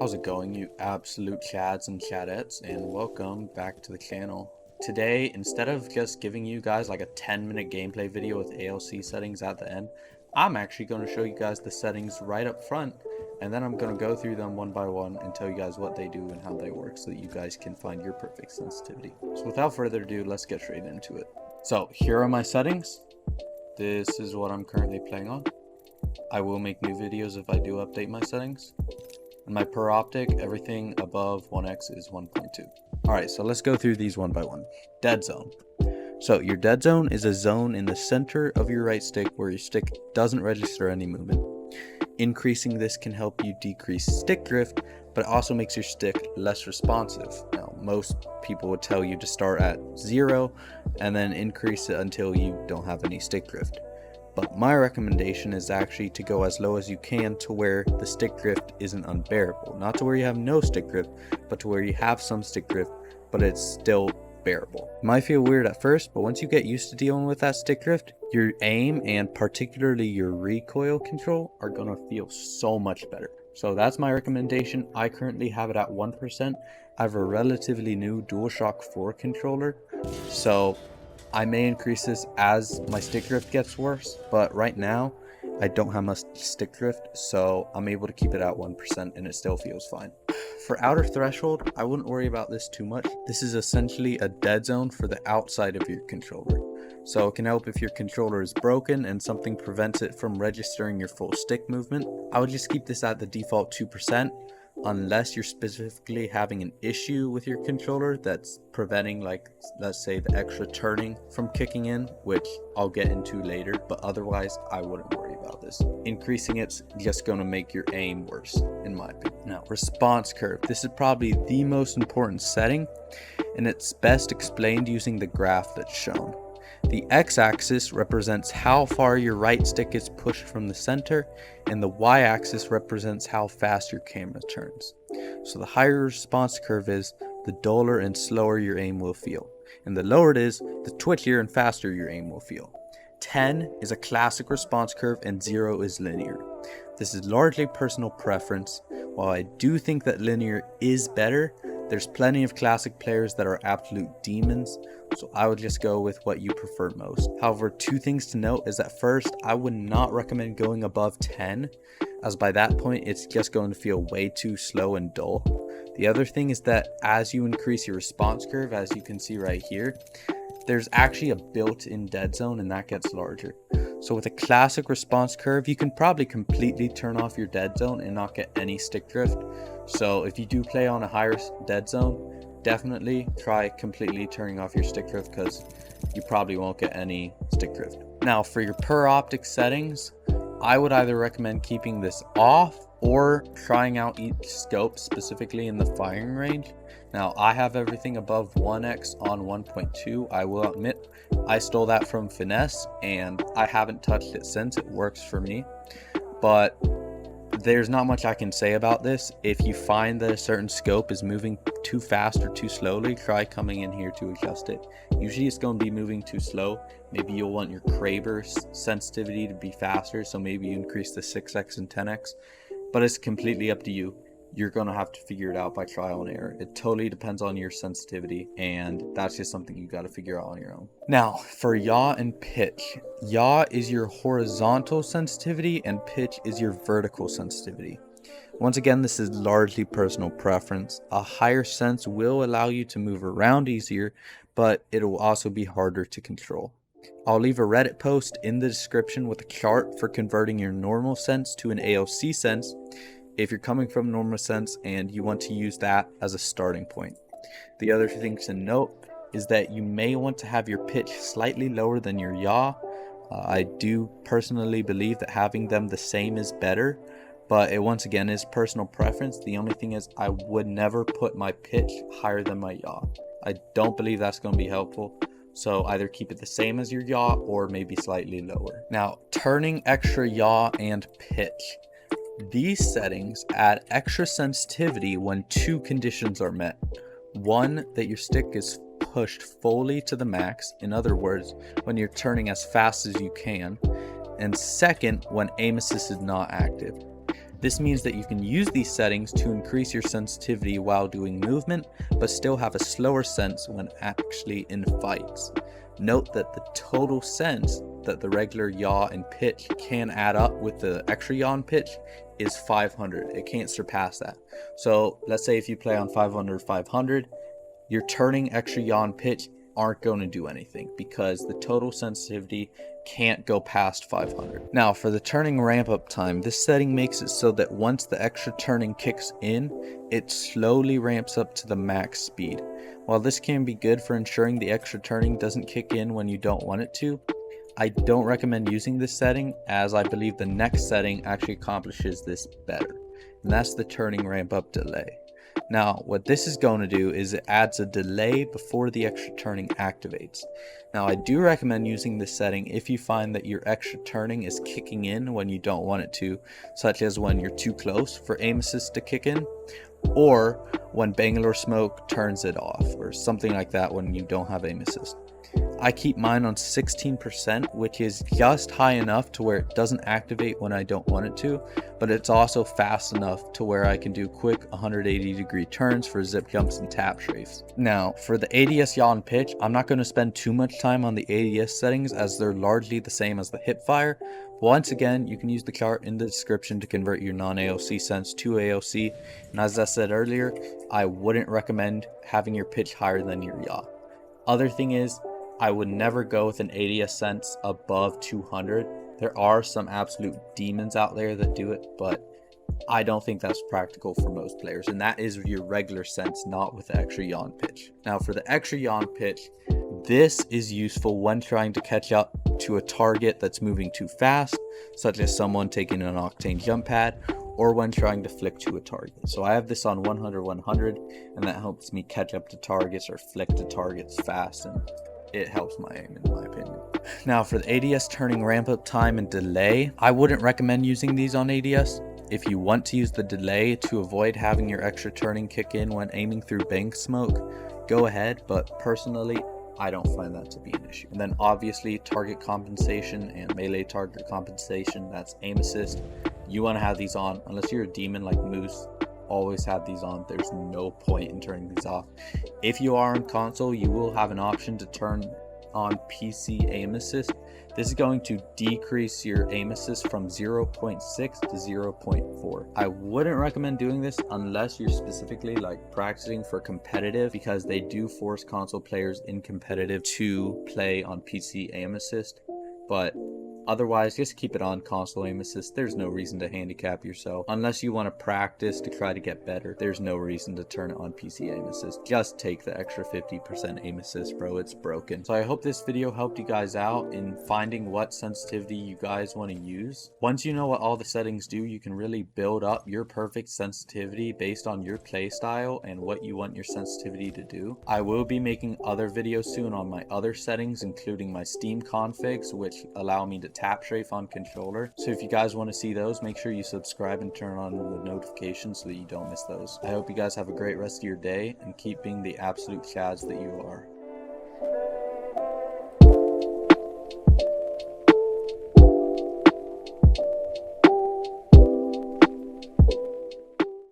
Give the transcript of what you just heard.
How's it going, you absolute chads and chadettes, and welcome back to the channel. Today, instead of just giving you guys like a 10-minute gameplay video with ALC settings at the end, I'm actually going to show you guys the settings right up front, and then I'm going to go through them one by one and tell you guys what they do and how they work so that you guys can find your perfect sensitivity. So without further ado, let's get straight into it. So here are my settings. This is what I'm currently playing on. I will make new videos if I do update my settings. And my per optic, everything above 1x is 1.2. Alright, so let's go through these one by one. Dead zone. So your dead zone is a zone in the center of your right stick where your stick doesn't register any movement. Increasing this can help you decrease stick drift, but it also makes your stick less responsive. Now, most people would tell you to start at 0 and then increase it until you don't have any stick drift. But my recommendation is actually to go as low as you can to where the stick drift isn't unbearable. Not to where you have no stick drift, but to where you have some stick drift, but it's still bearable. It might feel weird at first, but once you get used to dealing with that stick drift, your aim and particularly your recoil control are gonna feel so much better. So that's my recommendation. I currently have it at 1%. I have a relatively new DualShock 4 controller, so I may increase this as my stick drift gets worse, but right now I don't have much stick drift, so I'm able to keep it at 1% and it still feels fine. For outer threshold, I wouldn't worry about this too much. This is essentially a dead zone for the outside of your controller. So it can help if your controller is broken and something prevents it from registering your full stick movement. I would just keep this at the default 2%. Unless you're specifically having an issue with your controller that's preventing, like, let's say the extra turning from kicking in, which I'll get into later, but otherwise I wouldn't worry about this. Increasing it's just going to make your aim worse, in my opinion. Now, response curve. This is probably the most important setting, and it's best explained using the graph that's shown. The x-axis represents how far your right stick is pushed from the center, and the y-axis represents how fast your camera turns. So the higher your response curve is, the duller and slower your aim will feel. And the lower it is, the twitchier and faster your aim will feel. 10 is a classic response curve and 0 is linear. This is largely personal preference. While I do think that linear is better, there's plenty of classic players that are absolute demons, so I would just go with what you prefer most. However, two things to note is that first, I would not recommend going above 10, as by that point it's just going to feel way too slow and dull. The other thing is that as you increase your response curve, as you can see right here, there's actually a built-in dead zone and that gets larger. So with a classic response curve, you can probably completely turn off your dead zone and not get any stick drift. So if you do play on a higher dead zone, definitely try completely turning off your stick drift because you probably won't get any stick drift. Now for your per optic settings, I would either recommend keeping this off or trying out each scope specifically in the firing range. Now I have everything above 1x on 1.2. I will admit I stole that from Finesse and I haven't touched it since. It works for me, but there's not much I can say about this. If you find that a certain scope is moving too fast or too slowly, try coming in here to adjust it. Usually it's going to be moving too slow. Maybe you'll want your Kraber sensitivity to be faster, so maybe you increase the 6x and 10x, but it's completely up to you. You're going to have to figure it out by trial and error. It totally depends on your sensitivity, and that's just something you got to figure out on your own. Now, for yaw and pitch. Yaw is your horizontal sensitivity, and pitch is your vertical sensitivity. Once again, this is largely personal preference. A higher sense will allow you to move around easier, but it will also be harder to control. I'll leave a Reddit post in the description with a chart for converting your normal sense to an ALC sense, if you're coming from normal sense and you want to use that as a starting point. The other thing to note is that you may want to have your pitch slightly lower than your yaw. I do personally believe that having them the same is better, but it once again is personal preference. The only thing is I would never put my pitch higher than my yaw. I don't believe that's going to be helpful. So either keep it the same as your yaw or maybe slightly lower. Now, turning extra yaw and pitch. These settings add extra sensitivity when two conditions are met. One, that your stick is pushed fully to the max, in other words, when you're turning as fast as you can, and second, when aim assist is not active. This means that you can use these settings to increase your sensitivity while doing movement, but still have a slower sense when actually in fights. Note that the total sense that the regular yaw and pitch can add up with the extra yaw and pitch is 500. It can't surpass that. So let's say if you play on 500, your turning, extra yaw and pitch aren't going to do anything because the total sensitivity can't go past 500. Now for the turning ramp up time, this setting makes it so that once the extra turning kicks in, it slowly ramps up to the max speed. While this can be good for ensuring the extra turning doesn't kick in when you don't want it to, I don't recommend using this setting, as I believe the next setting actually accomplishes this better, and that's the turning ramp up delay. Now what this is going to do is it adds a delay before the extra turning activates. Now I do recommend using this setting if you find that your extra turning is kicking in when you don't want it to, such as when you're too close for aim assist to kick in, or when Bangalore Smoke turns it off, or something like that when you don't have aim assist. I keep mine on 16%, which is just high enough to where it doesn't activate when I don't want it to, but it's also fast enough to where I can do quick 180-degree turns for zip jumps and tap strafes. Now, for the ADS yaw and pitch, I'm not going to spend too much time on the ADS settings as they're largely the same as the hip fire. Once again, you can use the chart in the description to convert your non-ALC sense to ALC, and as I said earlier, I wouldn't recommend having your pitch higher than your yaw. Other thing is, I would never go with an ADS sense above 200. There are some absolute demons out there that do it, but I don't think that's practical for most players, and that is your regular sense, not with the extra yaw and pitch. Now for the extra yaw and pitch, this is useful when trying to catch up to a target that's moving too fast, such as someone taking an octane jump pad, or when trying to flick to a target. So I have this on 100, and that helps me catch up to targets or flick to targets fast, and it helps my aim in my opinion. Now for the ADS turning ramp up time and delay, I wouldn't recommend using these on ADS. If you want to use the delay to avoid having your extra turning kick in when aiming through bank smoke, go ahead, but personally, I don't find that to be an issue. And then obviously target compensation and melee target compensation, that's aim assist. You want to have these on unless you're a demon like Moose. Always have these on. There's no point in turning these off. If you are on console, you will have an option to turn on PC aim assist. This is going to decrease your aim assist from 0.6 to 0.4. I wouldn't recommend doing this unless you're specifically like practicing for competitive, because they do force console players in competitive to play on PC aim assist. But otherwise, just keep it on console aim assist. There's no reason to handicap yourself. Unless you want to practice to try to get better, there's no reason to turn it on PC aim assist. Just take the extra 50% aim assist, bro. It's broken. So I hope this video helped you guys out in finding what sensitivity you guys want to use. Once you know what all the settings do, you can really build up your perfect sensitivity based on your play style and what you want your sensitivity to do. I will be making other videos soon on my other settings, including my Steam configs, which allow me to tap strafe on controller. So if you guys want to see those, make sure you subscribe and turn on the notifications so that you don't miss those. I hope you guys have a great rest of your day and keep being the absolute chads that you are.